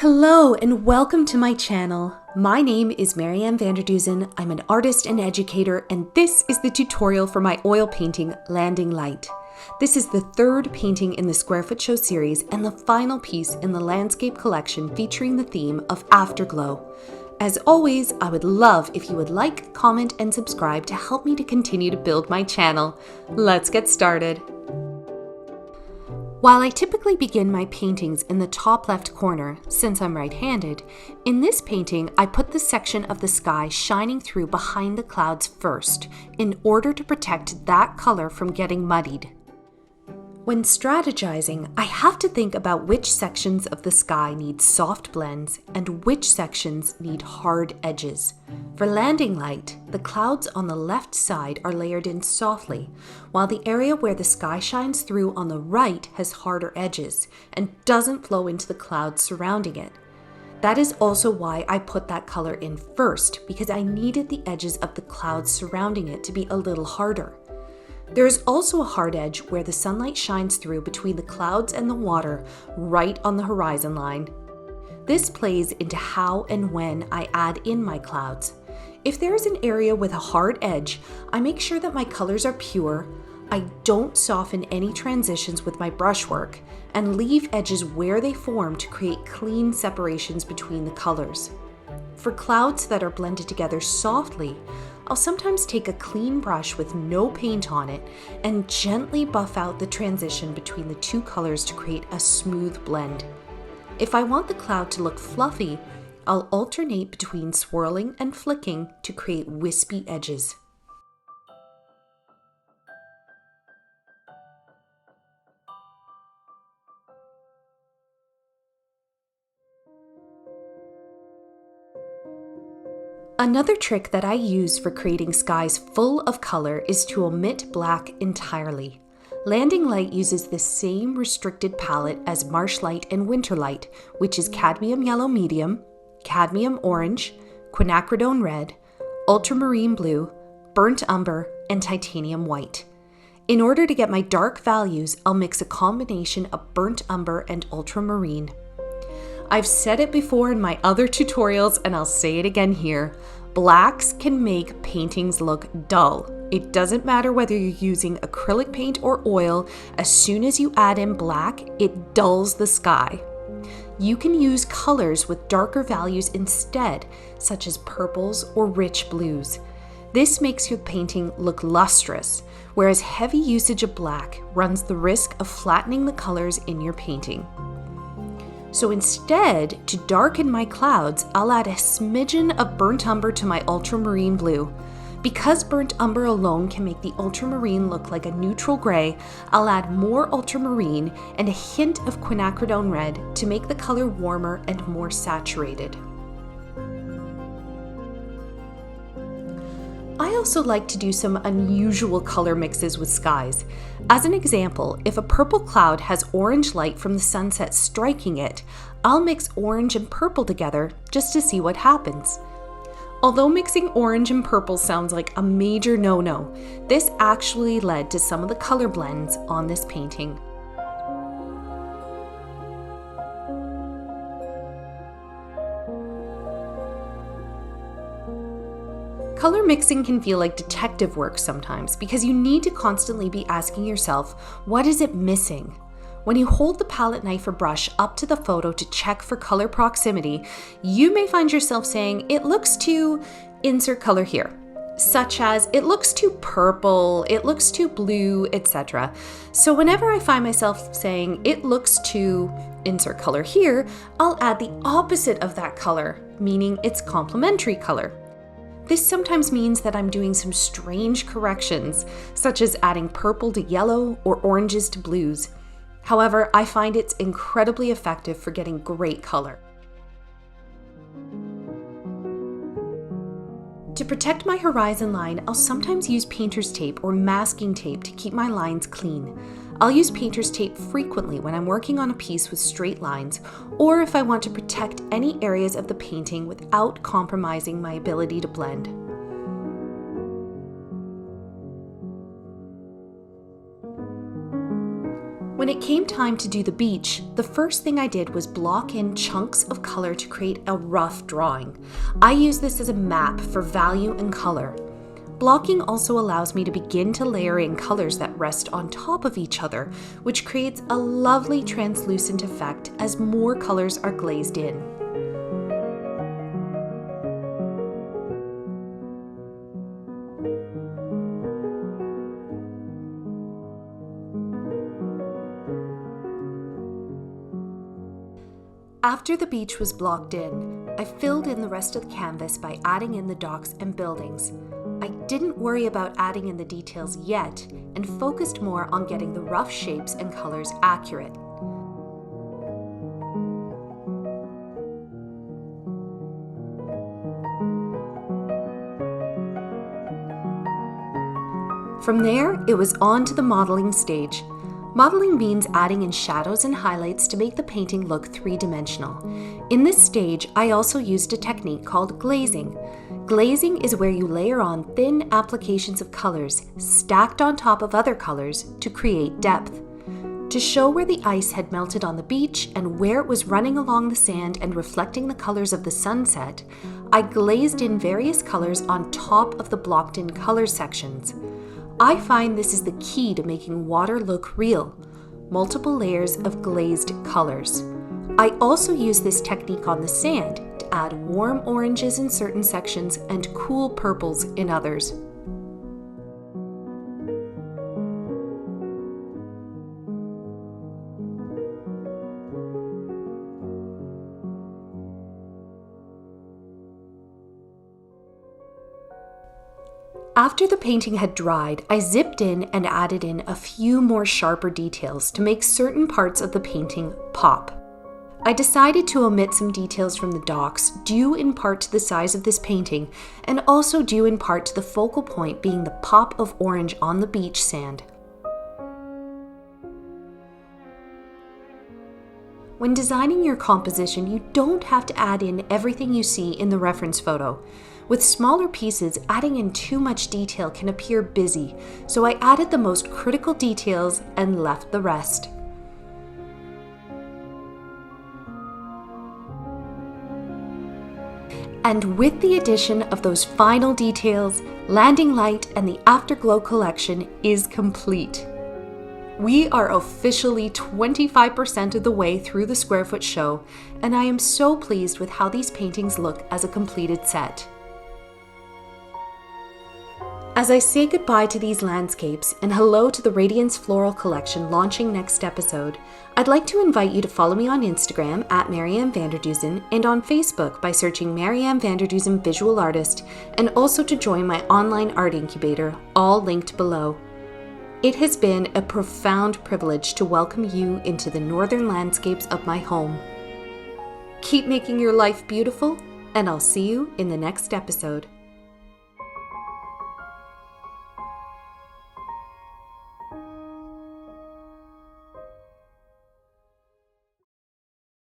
Hello and welcome to my channel. My name is Marianne Vanderduzen. I'm an artist and educator, and this is the tutorial for my oil painting, Landing Light. This is the third painting in the Square Foot Show series and the final piece in the landscape collection featuring the theme of Afterglow. As always, I would love if you would like, comment, and subscribe to help me to continue to build my channel. Let's get started. While I typically begin my paintings in the top left corner, since I'm right-handed, in this painting I put the section of the sky shining through behind the clouds first, in order to protect that color from getting muddied. When strategizing, I have to think about which sections of the sky need soft blends and which sections need hard edges. For Landing Light, the clouds on the left side are layered in softly, while the area where the sky shines through on the right has harder edges and doesn't flow into the clouds surrounding it. That is also why I put that color in first, because I needed the edges of the clouds surrounding it to be a little harder. There is also a hard edge where the sunlight shines through between the clouds and the water, right on the horizon line. This plays into how and when I add in my clouds. If there is an area with a hard edge, I make sure that my colors are pure, I don't soften any transitions with my brushwork, and leave edges where they form to create clean separations between the colors. For clouds that are blended together softly, I'll sometimes take a clean brush with no paint on it and gently buff out the transition between the two colors to create a smooth blend. If I want the cloud to look fluffy, I'll alternate between swirling and flicking to create wispy edges. Another trick that I use for creating skies full of color is to omit black entirely. Landing Light uses the same restricted palette as Marsh Light and Winter Light, which is cadmium yellow medium, cadmium orange, quinacridone red, ultramarine blue, burnt umber, and titanium white. In order to get my dark values, I'll mix a combination of burnt umber and ultramarine. I've said it before in my other tutorials and I'll say it again here. Blacks can make paintings look dull. It doesn't matter whether you're using acrylic paint or oil, as soon as you add in black, it dulls the sky. You can use colors with darker values instead, such as purples or rich blues. This makes your painting look lustrous, whereas heavy usage of black runs the risk of flattening the colors in your painting. So instead, to darken my clouds, I'll add a smidgen of burnt umber to my ultramarine blue. Because burnt umber alone can make the ultramarine look like a neutral gray, I'll add more ultramarine and a hint of quinacridone red to make the color warmer and more saturated. I also like to do some unusual color mixes with skies. As an example, if a purple cloud has orange light from the sunset striking it, I'll mix orange and purple together just to see what happens. Although mixing orange and purple sounds like a major no-no, this actually led to some of the color blends on this painting. Color mixing can feel like detective work sometimes because you need to constantly be asking yourself, what is it missing? When you hold the palette knife or brush up to the photo to check for color proximity, you may find yourself saying, it looks too, insert color here, such as it looks too purple, it looks too blue, etc. So whenever I find myself saying, it looks too, insert color here, I'll add the opposite of that color, meaning its complementary color. This sometimes means that I'm doing some strange corrections, such as adding purple to yellow or oranges to blues. However, I find it's incredibly effective for getting great color. To protect my horizon line, I'll sometimes use painter's tape or masking tape to keep my lines clean. I'll use painter's tape frequently when I'm working on a piece with straight lines, or if I want to protect any areas of the painting without compromising my ability to blend. When it came time to do the beach, the first thing I did was block in chunks of color to create a rough drawing. I use this as a map for value and color. Blocking also allows me to begin to layer in colors that rest on top of each other, which creates a lovely translucent effect as more colors are glazed in. After the beach was blocked in, I filled in the rest of the canvas by adding in the docks and buildings. I didn't worry about adding in the details yet and focused more on getting the rough shapes and colors accurate. From there, it was on to the modeling stage. Modeling means adding in shadows and highlights to make the painting look three-dimensional. In this stage, I also used a technique called glazing. Glazing is where you layer on thin applications of colors stacked on top of other colors to create depth. To show where the ice had melted on the beach and where it was running along the sand and reflecting the colors of the sunset, I glazed in various colors on top of the blocked-in color sections. I find this is the key to making water look real, multiple layers of glazed colors. I also use this technique on the sand to add warm oranges in certain sections and cool purples in others. After the painting had dried, I zipped in and added in a few more sharper details to make certain parts of the painting pop. I decided to omit some details from the docks, due in part to the size of this painting, and also due in part to the focal point being the pop of orange on the beach sand. When designing your composition, you don't have to add in everything you see in the reference photo. With smaller pieces, adding in too much detail can appear busy, so I added the most critical details and left the rest. And with the addition of those final details, Landing Light and the Afterglow Collection is complete. We are officially 25% of the way through the square foot show, and I am so pleased with how these paintings look as a completed set. As I say goodbye to these landscapes and hello to the Radiance Floral Collection launching next episode, I'd like to invite you to follow me on Instagram at Marianne Vanderdusen and on Facebook by searching Marianne Vanderdusen Visual Artist, and also to join my online art incubator, all linked below. It has been a profound privilege to welcome you into the northern landscapes of my home. Keep making your life beautiful, and I'll see you in the next episode.